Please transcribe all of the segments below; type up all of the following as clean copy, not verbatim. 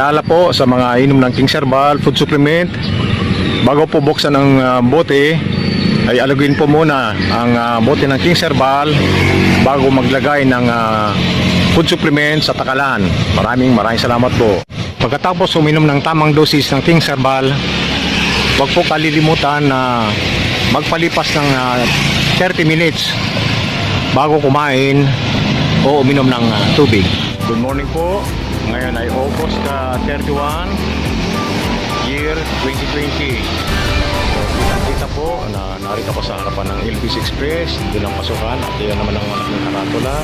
Paalala po sa mga inom ng King Herbal food supplement, bago po buksan ang bote, ay alaguin po muna ang bote ng King Herbal bago maglagay ng food supplement sa takalan. Maraming salamat po. Pagkatapos uminom ng tamang dosis ng King Herbal, huwag po kalilimutan na magpalipas ng 30 minutes bago kumain o uminom ng tubig. Good morning po. Ngayon ay August 31, year 2020. So, kita po na narito ako sa harapan ng LBC Express. Doon ang pasukan at yan naman ang malaking karatula.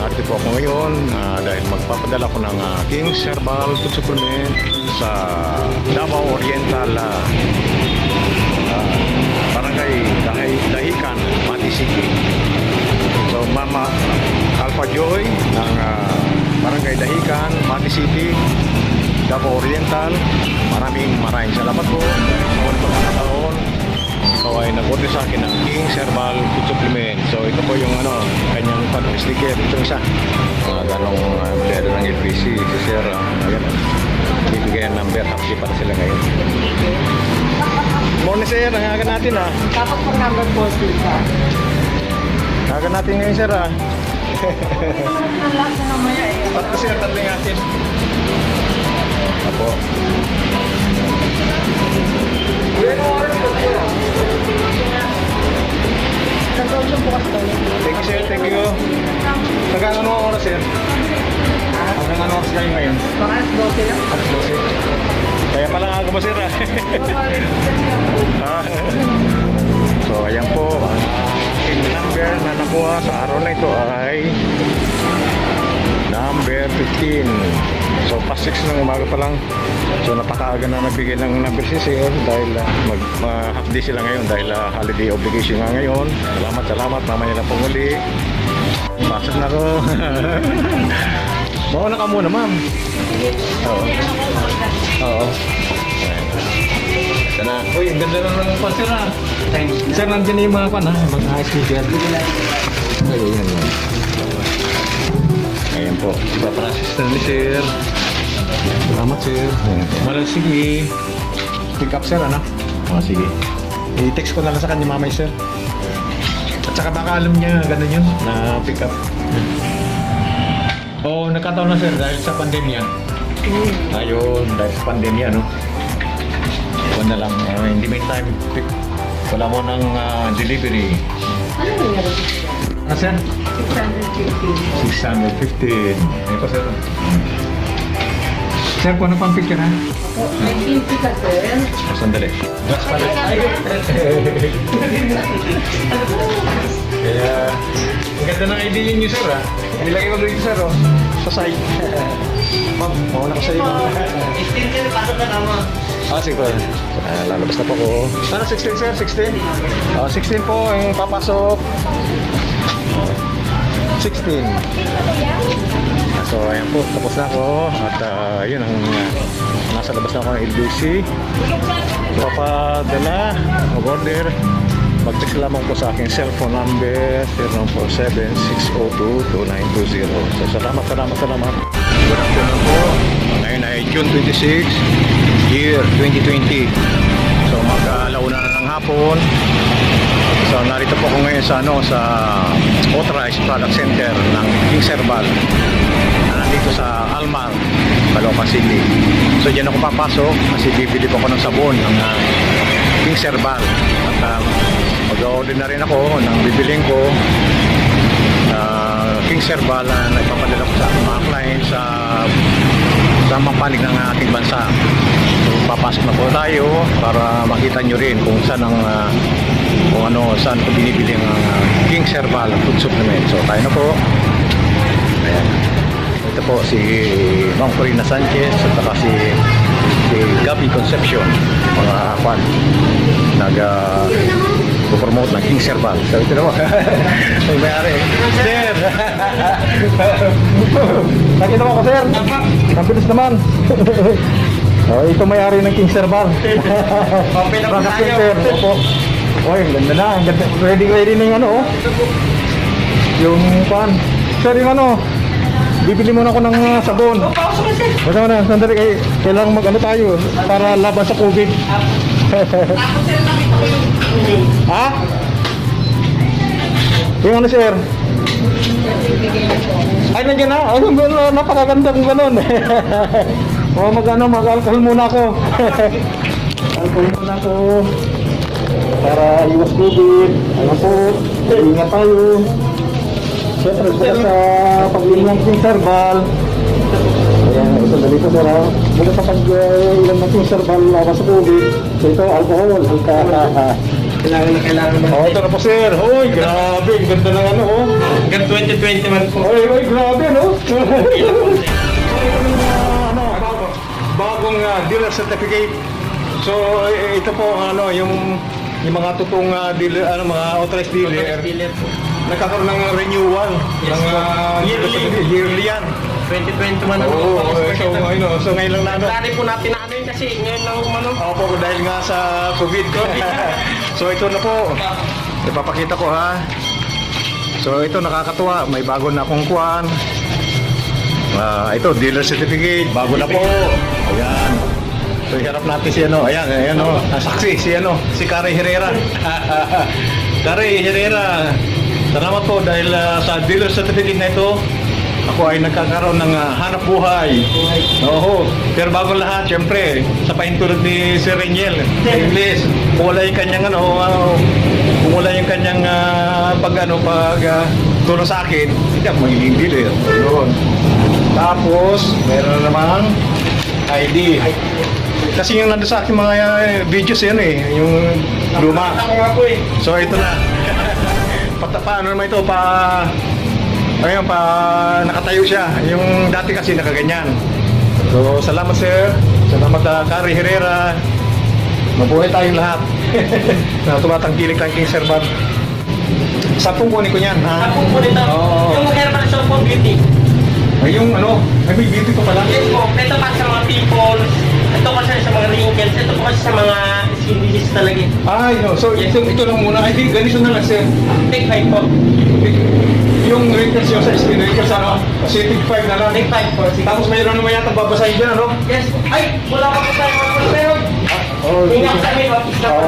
Narito po ako ngayon dahil magpapadala ko ng King Herbal food supplement sa Davao Oriental, Barangay Dahican, Mati City. So Mama Alpha Joy ng Barangay Dahican, Mati City, Davao Oriental, maraming salamat po sa pagkakataon. Ikaw ay nag-order sa akin ng King Herbal food supplement. So ito po yung kanyang sticker. Ito isa ganong empleyado ng LBC si Sir. Ayan, bibigay ang number, happy para sila ngayon. Morning Sir, nangagan natin Dapat po number 14 ka. nangagan natin ngayon Sir Hindi naman ang lahat na namaya eh. Tatlo Sir, tatlo natin. Apo. Nag-order po kasi daw. Thank you Sir, thank you. Hanggang ano ang oras Sir? Hanggang ano oras kayo ngayon? Baka as 12 lang. Alas 12. Kaya pala nga mo Sir So ayan po, ang aking number na nakuha sa araw na ito ay number 15. So past 6 ng umaga pa lang. So napakaaga na nabigay ng number si Sir dahil half day sila ngayon dahil holiday obligation nga ngayon. Salamat, mamaya na po muli. Pasok na ko. Mauna ka muna ma'am. Oo. Oo. Ito na. Uy, ang ganda naman ng pan Sir Thanks. Sir, nandiyan na yung mga pan mga ice cream. Ayan. Ayan po. Ipaprocess na ni Sir. Salamat Sir. Sige. Pick up Sir sige. I-text ko na lang sa kanya mamay Sir. At saka baka alam niya ganun yun na pick up. Nagkataon na Sir dahil sa pandemya. Ayun, dahil sa pandemya na lang, hindi may time pick. Wala mo ng delivery. Ano nangyari? Sir? 615. 615. Ito Sir. Sir, kung ano pang picture May guilty ka sir. Sandali. Gas pala. Kaya, ang ganda ng idea niyo Sir Nilagay ko dito Sir sa side. Ma'am, mauna ko sa iyo. 16 sir, pasok ka naman. Sige po. Lalabas na po ko. Sana 16 Sir, 16. 16 po ang papasok. 16. So ayan po, tapos na ako. At yun ang nasa labas na ako ng LBC. Papadala, mag-order. Mag-text lamang po sa aking cellphone number 0947-602-2920. So salamat. Good afternoon po. Ngayon ay June 26, year 2020. So mag-alauna na ng hapon. So narito po ako ngayon sa Authorized Product Center ng King Herbal. Nandito sa Almar, Caloocan City. So diyan ako papasok kasi bibili po ako ng sabon ng King Herbal. At mag-order na rin ako ng bibiling ko King Herbal na nagpapadala ko sa aking mga clients sa mapanig ng ating bansa. So papasok na po tayo para makita nyo rin kung saan saan ko binibili ang King Herbal food supplement. So tayo na po. Ayan. Ito po si Ma'am Corina Sanchez at saka si Gabby Concepcion, mga fan nag-promote ng King Herbal. So ito na po. Ay may-ari. Sir! Nakita mo ko Sir? Nabilis naman. Ito may-ari ng King Herbal. Okay na po tayo. Opo. Oy, ganda na. Ready na yung yung pan. Sir, yung bibili muna ako ng sabon. Basta mo na, sandali kayo. Kailangan mag-ano tayo para laban sa COVID. Ha? Yung ano, sir? Ay, nandiyan na. Ay, napakaganda kung ganun. O, mag-alcohol muna ako. Alcohol muna ako. Para iwas COVID. Ano po, ingat tayo. Siyempre, sa pag-ilang ng serbal. Ayan, ito dali ko sir ha. Mula sa pag-ilang ng serbal laban sa COVID. So ito, alcohol. Kailangan Oh, ito na po sir. Uy, grabe. Ang ganda ng ano oh. Hanggang 2021 po. Uy, grabe no. Ano, bagong dealer certificate. So ito po ano yung mga totoong dealer, ano mga authorized dealer. Nagkakaroon ng renewal ng yearly yan. 2021 na Oo, po. so ngayon lang na ano. Plano po natin na ano yun kasi ngayon lang umano. Opo, dahil nga sa COVID. So ito na po. Ipapakita ko ha. So ito nakakatuwa. May bago na akong kuwan. Ito, dealer certificate. Bago na po. Ayan. So iharap natin si ano. Ayan o. Saksi si ano. Si Kari Herrera. Kari Herrera. Salamat po dahil sa dealer certificate na ito. Ako ay nagkakaroon ng hanap buhay. Oo. Pero bago lahat, syempre, sa pahintulad ni Sir Reniel, sa English, kung wala yung kanyang kung wala yung kanyang tulong sa akin, hindi ako magiging dealer. Yun. Tapos, meron namang ID. Kasi yung nandun sa akin mga videos yan yung luma. So ito na. Paano naman ito Ayun, nakatayo siya. Yung dati kasi nakaganyan. So, salamat sir. Salamat Kari Herrera. Mabuhay tayong lahat. Na tumatangkilik lang king Sir Bob. Sapong kunin ko yan, ha? Tapos po nito, Oo. yung herbal soap po beauty. Ay, yung ano, ay may beauty ko pala. Yes po, ito pa sa mga pimples, ito kasi sa mga wrinkles, ito po kasi sa mga skin disease talaga. Ay, no. So, ito lang muna. I think ganito na lang sir. Take 5 po. Yung wrinkles yung sa skin wrinkles, ano? Kasi tig 5 na lang. Take 5 po. Sige. Tapos mayroon naman yata babasahin dyan, ano? Yes. Ay, wala ka po tayo mga pero. Oh, Ingat kami, office na po.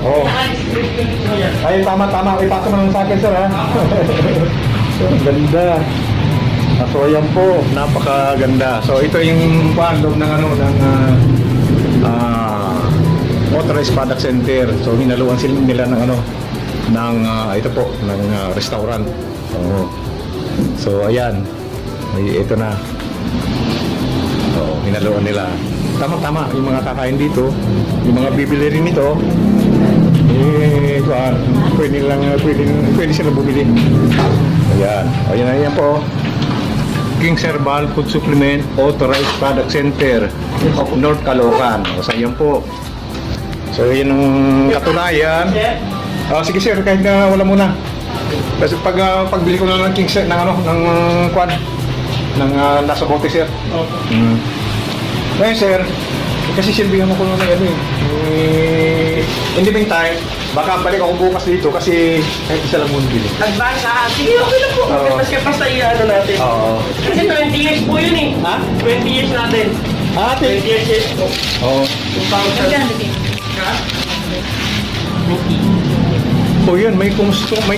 Oo. Naka-description mo yan. Ay, tama. Ipasa mo lang sa akin, sir, ha? So, ang ganda. So, ayan po. Napakaganda. So, ito yung loob ng Authorized Product Center. So, hinaluan sila nila ng ito po, ng restaurant. Oo. So, ayan. Ito na. So, hinaluan nila. Tama-tama. Yung mga kakain dito, yung mga bibili rin nito, pwede sila bumili. Ayan po. King Herbal Food Supplement Authorized Product Center North Caloocan. So ayan po. So yun ang katunayan. Sige sir, kahit na wala muna. Kasi pagbili ko na ng King ng kwan ng nasa bote sir. Ngayon sir, kasi silbihan mo ko na in the meantime, baka balik ako bukas dito kasi kahit isa lang muna bili. Nagbasa. Sige, okay lang po. Oo. Mas basta i-ano natin. Oo. Kasi 20 years po yun eh. Ha? 20 years natin. 20 years po. Oo. 2000. Ha? Oh, yun, may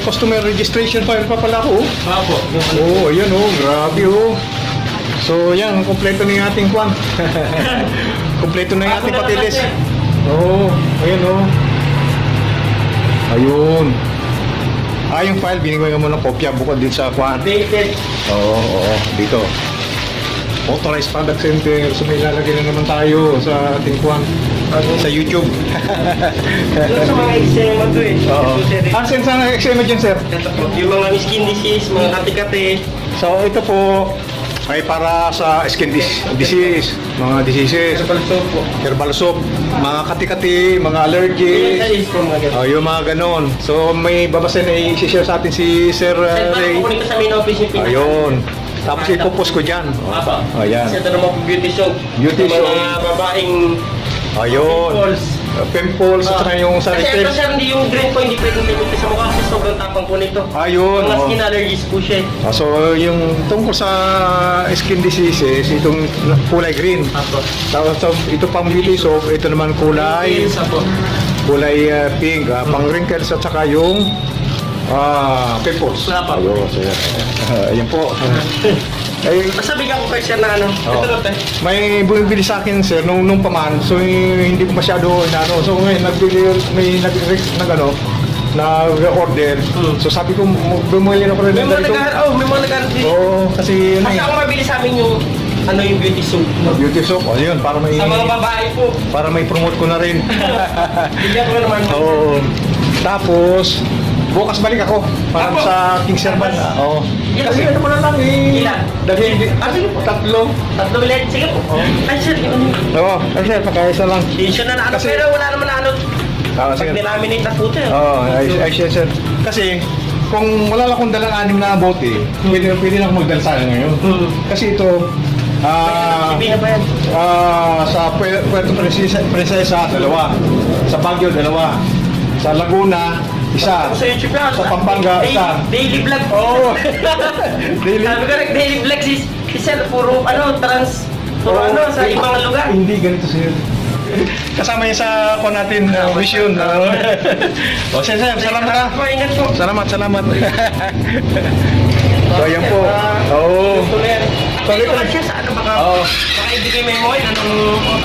customer registration file pa pala ako. Apo. Oh, ayan grabe So, yan, kompleto na yung ating kwan. Kompleto na yung ating patilis. Ayan Ayun. Yung file, binigay mo ng kopya bukod din sa kwan. Dated. Oo, dito. Authorized Product Center. So, may lalagay na naman tayo sa ating kwan. Sa YouTube. Doon sa mga eczema to eh. Oo. Saan sa eczema dyan, sir? Ito po. Yung mga skin disease, mga kati-kati. So, ito po ay para sa skin disease, mga diseases, Herbal soap po. herbal soap, mga kati-kati, mga allergies. Yes, po mga ganun. Yung mga ganon. So may babasahin na i-share sa atin si Sir Ray. Kukunin ko sa main office yung pinaka. Ayun. Tapos ipopost ko dyan. Apo. Ayan. Kasi ito naman po beauty soap. Beauty Yung soap. mga babaeng Ayun. pimples. pimples at saka yung sa Kasi ito retail. sir, hindi yung green po, hindi pwedeng gamitin sa mukha kasi sobrang tapang po nito. Ayun. Mga oh. skin allergies po siya. So yung tungkol sa skin diseases, itong kulay green. Apo. Tapos ito pang beauty soap, ito naman kulay Yes, apo. pink, pang wrinkles at saka yung pimples. Wala pa. Ayun, so, ayan po. Ay, Basta bigyan ko kayo sir na ano. Oh. Ito te. may bumibili sa akin sir nung paman, so hindi ko masyado ano. So ngayon nag-order. So sabi ko bumili na ko rin May mga ganito. may mga naghahanap din. Oo, kasi Kasi ako mabili sa amin yung ano yung beauty soap. beauty soap. Oh, yun, para may Sa mga babae po. promote ko na rin. Bigyan ko naman. Oo. Tapos bukas balik ako para Ako? sa King's Herbal. Oo. Ilan? Kasi ano mo na lang eh. Ilan? Dahil Sige po. tatlo. Tatlo ulit. Sige po. Ay sir, yun. Oo, kasi pagkaisa lang. Yun na ano. Kasi- Pero wala naman na ano. Sige. Pag nilaminate na po ito. Oo, ay sir. Kasi kung wala lang akong dalang anim na bote, pwede lang akong magdala sa akin ngayon. Kasi ito, Sabihin na ba yan? sa Puerto Princesa, dalawa. Sa Baguio, dalawa. Sa Laguna, isa. Ako sa YouTube lang. Sa Pampanga, isa. Daily vlog. Oo. Daily. Sabi ko daily vlog si sir, puro ano, puro Oo. ano, sa ibang lugar. Hindi ganito sir. Kasama yan sa ako natin, mission. O sir, salamat ha. Po, ingat po. Salamat. So ayan po. Oo. Ito na yan. Sorry Ito ko. lang siya sa ano, baka Oo. ibigay mo yung mo, ano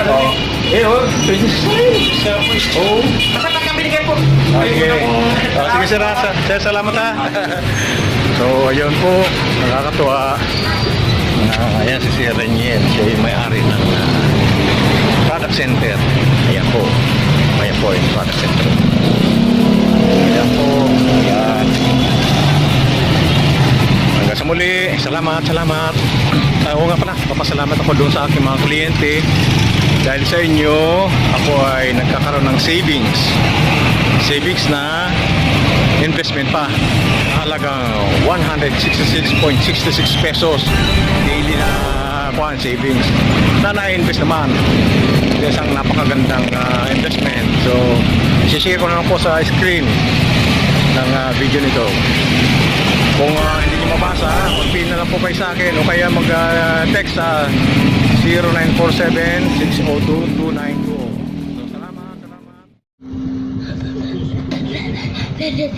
Oh. Oh, 26. Oh. Basta pagka binigay po. Okay. Sige sir, sir, salamat ha. So, ayun po, nakakatuwa. Ayan si Sir Reniel, siya yung may-ari ng product center. Ayan po. Ayan po yung product center. Ayan po. Ayan. Hanggang sa muli, salamat. Oo nga pala, papasalamat ako doon sa aking mga kliyente. Dahil sa inyo, ako ay nagkakaroon ng savings na investment pa. Halagang 166.66 pesos daily na savings na na-invest naman. Isang napakagandang investment. So, isishare ko na lang po sa screen ng video nito. Kung hindi nyo mabasa, mag-pin na lang po kayo sa akin o kaya mag-text sa 0947-602-2920. So, salamat. Baby,